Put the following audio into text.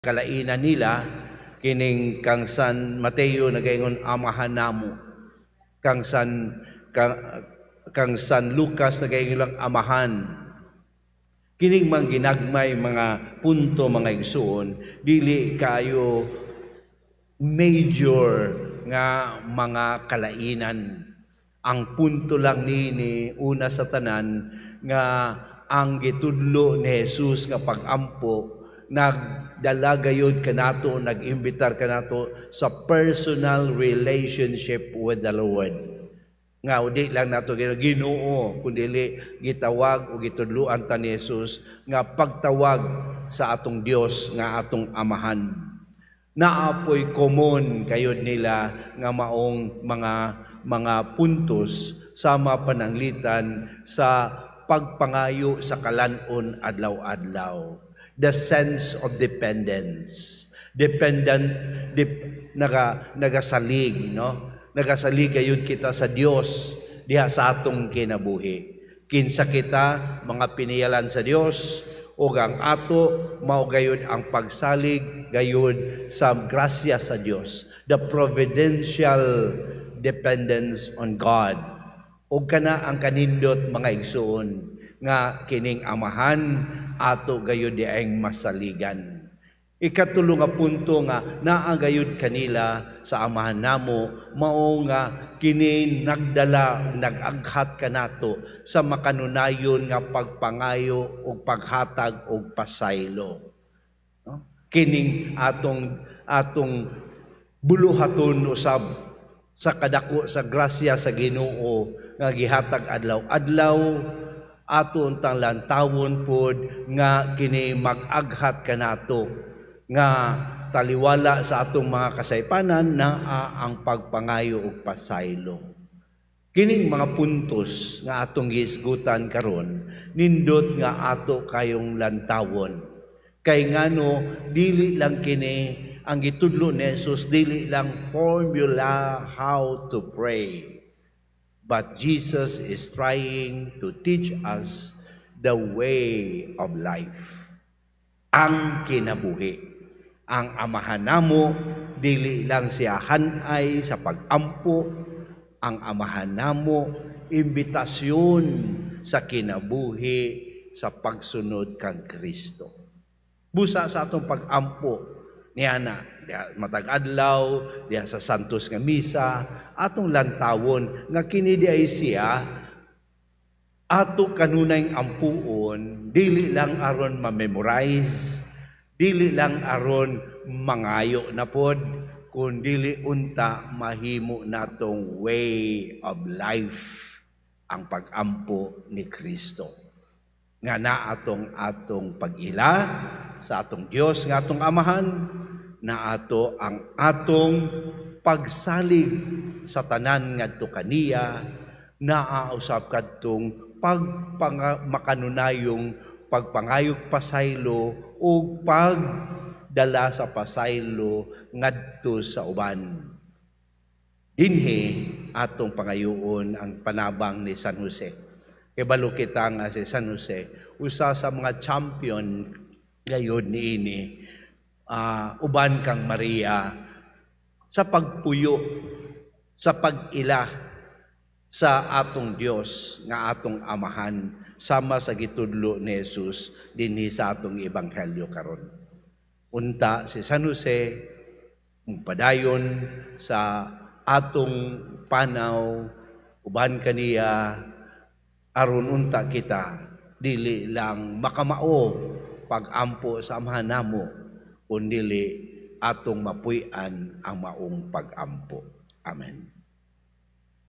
kalainan nila kining kang San Mateo nagaingon amahan namo, kang San Lucas nagaingon lang amahan. Kining mang ginagmay mga punto mga igsoon, dili kayo major nga mga kalainan. Ang punto lang nini una sa tanan nga ang gitudlo ni Jesus nga pagampo nagdala gayud kanato, nag-imbitar kanato sa personal relationship with the Lord. Nga di lang nato Ginoo kundi gitawag o gitudloan ta ni Jesus nga pagtawag sa atong Dios nga atong amahan. Naapoy common kayod nila nga maong mga puntos sama pananglitan sa pagpangayo sa kalanon adlaw-adlaw. The sense of dependence. Nagasalig, no? Nagasalig gayud kita sa Dios diha sa atong kinabuhi. Kinsa kita mga piniyalan sa Dios ug ang ato mao gayud ang pagsalig gayud sa grasya sa Dios. The providential dependence on God. Ug kana ang kanindot mga igsoon nga kining amahan ato gayud diayng masaligan. Ikatulo nga punto nga naa gayud kanila sa amahan namo mao nga kini nagdala nagaghat kanato sa makanunayon nga pagpangayo ug paghatag og pasaylo. No? Kining atong buluhaton usab sa kadako sa grasya sa Ginoo nga gihatag adlaw-adlaw ato untang lantawon pod nga kini mag-aghat kanato nga taliwala sa atong mga kasaypanan na ang pagpangayo ug pasaylo. Kining mga puntos nga atong giisgutan karon nindot nga ato kayong lantawon. Kay ngano dili lang kini ang gitudlo ni Jesus, dili lang formula how to pray. But Jesus is trying to teach us the way of life. Ang kinabuhi. Ang amahan namo, dili lang siya hanay sa pagampo. Ang amahan namo, imbitasyon sa kinabuhi sa pagsunod kang Kristo. Busa sa atong pagampo, niana, matag adlaw, diya sa Santos nga misa, atong lantawon nga kini di ay siya ato kanunay ampuon, dili lang aron ma-memorize, dili lang aron mangayo na pod, kundi unta mahimo natong way of life ang pagampo ni Kristo. Nga na atong pag-ila sa atong Dios nga atong amahan, na ato ang atong pagsalig sa tanan ngadto kaniya, naausab kadtong makanunayong pagpangayog pasaylo o pagdala sa pasaylo ngadto sa uban. Dinhi atong pangayoon ang panabang ni San Jose. Kibalo kita nga si San Jose, usa sa mga champion gayud niini. Uban kang Maria sa pagpuyo, sa pag-ila sa atong Dios nga atong amahan sama sa gitudlo ni Jesus dinhi sa atong ebanghelyo karon. Unta si San Jose padayon sa atong panaw uban kaniya aron unta kita dili lang makamao pagampo sa amahan namo kundi atong mapuy-an ang maong pagampo. Amen.